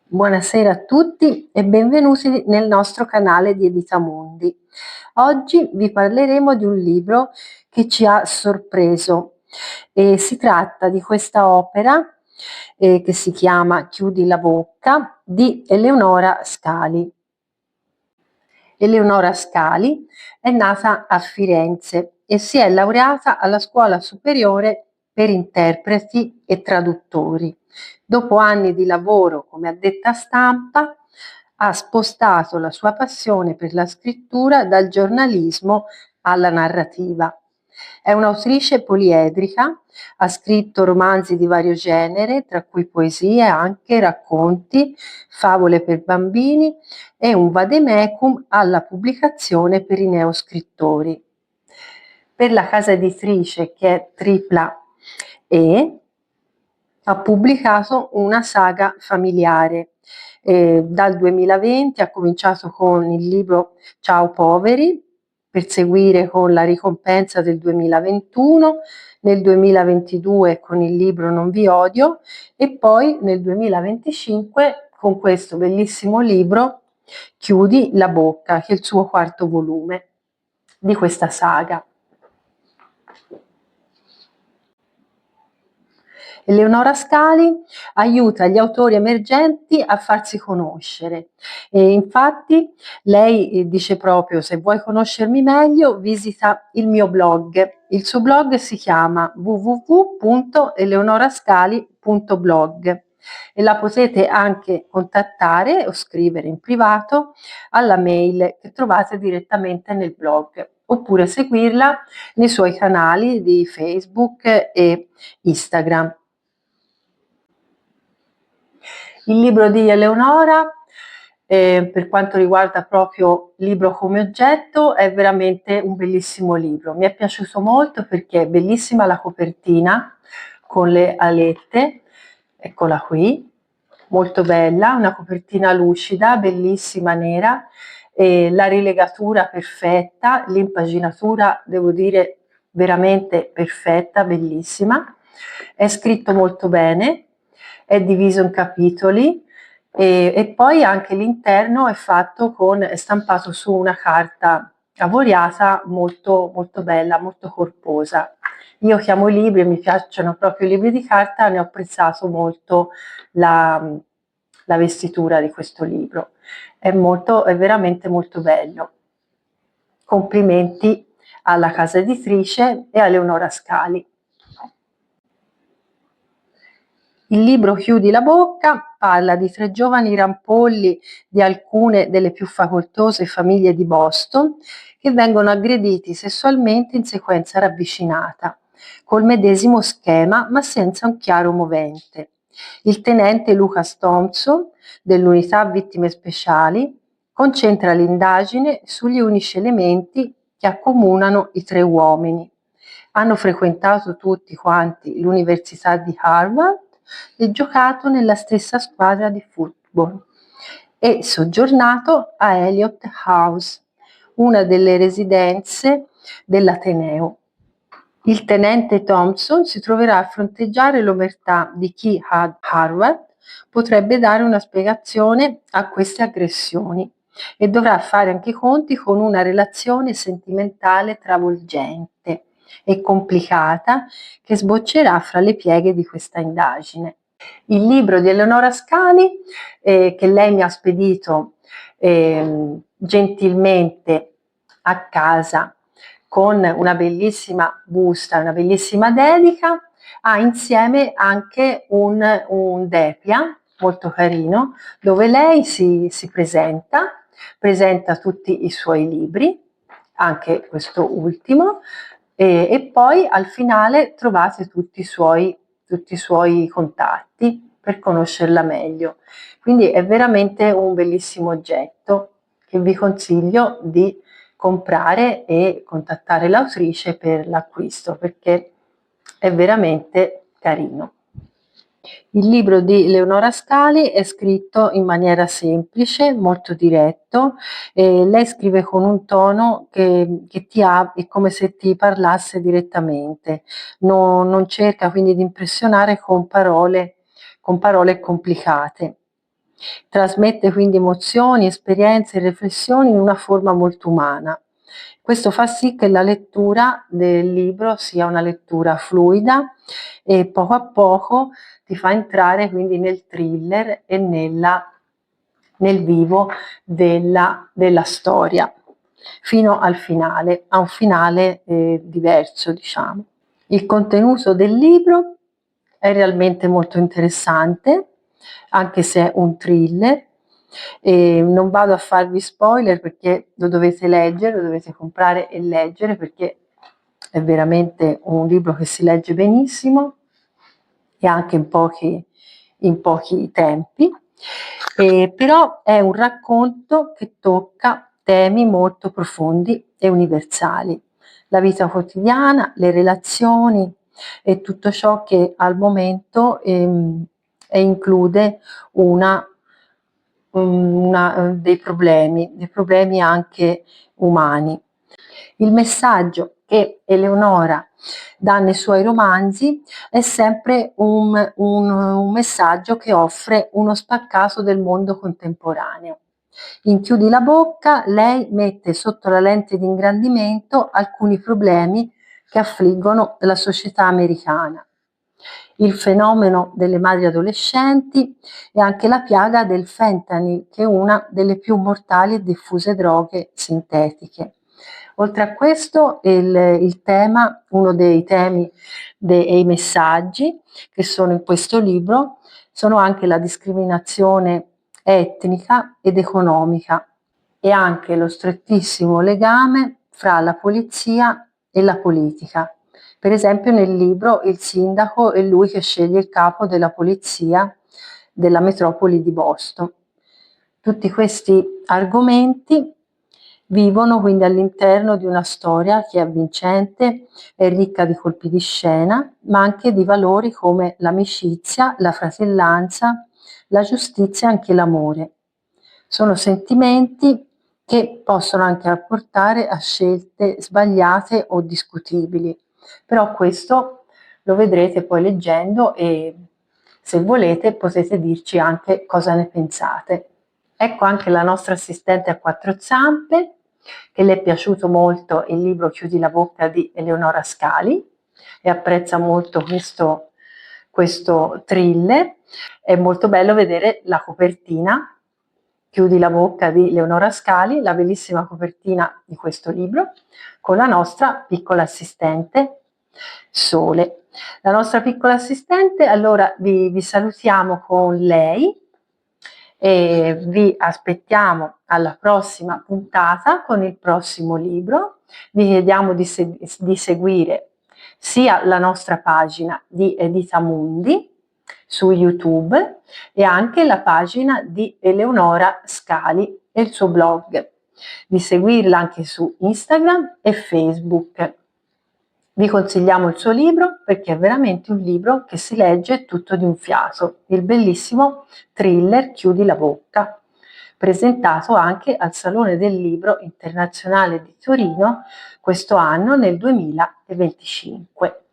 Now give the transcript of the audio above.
Buonasera a tutti e benvenuti nel nostro canale di Editamondi. Oggi vi parleremo di un libro che ci ha sorpreso. Si tratta di questa opera che si chiama Chiudi la bocca di Eleonora Scali. Eleonora Scali è nata a Firenze e si è laureata alla Scuola Superiore per Interpreti e Traduttori. Dopo anni di lavoro come addetta stampa, ha spostato la sua passione per la scrittura dal giornalismo alla narrativa. È un'autrice poliedrica, ha scritto romanzi di vario genere, tra cui poesie, anche racconti, favole per bambini e un vademecum alla pubblicazione per i neoscrittori. Per la casa editrice, che è Tripla E, ha pubblicato una saga familiare. Dal 2020 ha cominciato con il libro Ciao poveri, per seguire con La ricompensa del 2021, nel 2022 con il libro Non vi odio e poi nel 2025 con questo bellissimo libro Chiudi la bocca, che è il suo quarto volume di questa saga. Eleonora Scali aiuta gli autori emergenti a farsi conoscere. Infatti lei dice proprio: se vuoi conoscermi meglio visita il mio blog. Il suo blog si chiama www.eleonorascali.blog e la potete anche contattare o scrivere in privato alla mail che trovate direttamente nel blog, oppure seguirla nei suoi canali di Facebook e Instagram. Il libro di Eleonora, per quanto riguarda proprio libro come oggetto, è veramente un bellissimo libro. Mi è piaciuto molto perché è bellissima la copertina con le alette, eccola qui, molto bella, una copertina lucida, bellissima, nera, la rilegatura perfetta, l'impaginatura, devo dire, veramente perfetta, bellissima. È scritto molto bene, è diviso in capitoli e poi anche l'interno è stampato su una carta avoriata molto, molto bella, molto corposa. Io che amo i libri, mi piacciono proprio i libri di carta, ne ho apprezzato molto la vestitura di questo libro. È veramente molto bello. Complimenti alla casa editrice e a Eleonora Scali. Il libro Chiudi la bocca parla di 3 giovani rampolli di alcune delle più facoltose famiglie di Boston che vengono aggrediti sessualmente in sequenza ravvicinata, col medesimo schema ma senza un chiaro movente. Il tenente Lucas Thompson, dell'unità vittime speciali, concentra l'indagine sugli unici elementi che accomunano i 3 uomini. Hanno frequentato tutti quanti l'Università di Harvard e giocato nella stessa squadra di football e soggiornato a Eliot House, una delle residenze dell'Ateneo. Il tenente Thompson si troverà a fronteggiare l'omertà di chi ad Harvard potrebbe dare una spiegazione a queste aggressioni e dovrà fare anche i conti con una relazione sentimentale travolgente e complicata che sboccerà fra le pieghe di questa indagine. Il libro di Eleonora Scali, che lei mi ha spedito gentilmente a casa con una bellissima busta, una bellissima dedica, ha insieme anche un depia molto carino, dove lei si presenta tutti i suoi libri, anche questo ultimo, e poi al finale trovate tutti i suoi contatti per conoscerla meglio. Quindi è veramente un bellissimo oggetto che vi consiglio di comprare e contattare l'autrice per l'acquisto, perché è veramente carino. Il libro di Eleonora Scali è scritto in maniera semplice, molto diretto, lei scrive con un tono che è come se ti parlasse direttamente, non cerca quindi di impressionare con parole complicate. Trasmette quindi emozioni, esperienze e riflessioni in una forma molto umana. Questo fa sì che la lettura del libro sia una lettura fluida e poco a poco ti fa entrare quindi nel thriller e nel vivo della storia, fino al finale, a un finale diverso, diciamo. Il contenuto del libro è realmente molto interessante, anche se è un thriller. Non vado a farvi spoiler perché lo dovete leggere, lo dovete comprare e leggere, perché è veramente un libro che si legge benissimo e anche in pochi tempi. Però è un racconto che tocca temi molto profondi e universali: la vita quotidiana, le relazioni e tutto ciò che al momento include dei problemi anche umani. Il messaggio che Eleonora dà nei suoi romanzi è sempre un messaggio che offre uno spaccato del mondo contemporaneo. In Chiudi la bocca lei mette sotto la lente di ingrandimento alcuni problemi che affliggono la società americana: il fenomeno delle madri adolescenti e anche la piaga del fentanyl, che è una delle più mortali e diffuse droghe sintetiche. Oltre a questo, uno dei temi e i messaggi che sono in questo libro sono anche la discriminazione etnica ed economica e anche lo strettissimo legame fra la polizia e la politica. Per esempio nel libro il sindaco è lui che sceglie il capo della polizia della metropoli di Boston. Tutti questi argomenti vivono quindi all'interno di una storia che è avvincente, è ricca di colpi di scena, ma anche di valori come l'amicizia, la fratellanza, la giustizia e anche l'amore. Sono sentimenti che possono anche portare a scelte sbagliate o discutibili, però questo lo vedrete poi leggendo e se volete potete dirci anche cosa ne pensate. Ecco anche la nostra assistente a quattro zampe, che le è piaciuto molto il libro Chiudi la bocca di Eleonora Scali e apprezza molto questo thriller. È molto bello vedere la copertina, Chiudi la bocca di Eleonora Scali, la bellissima copertina di questo libro, con la nostra piccola assistente Sole. La nostra piccola assistente, allora vi salutiamo con lei e vi aspettiamo alla prossima puntata con il prossimo libro. Vi chiediamo di seguire sia la nostra pagina di Editamundi su YouTube e anche la pagina di Eleonora Scali e il suo blog, di seguirla anche su Instagram e Facebook. Vi consigliamo il suo libro perché è veramente un libro che si legge tutto di un fiato, il bellissimo thriller Chiudi la bocca, presentato anche al Salone del Libro Internazionale di Torino questo anno nel 2025.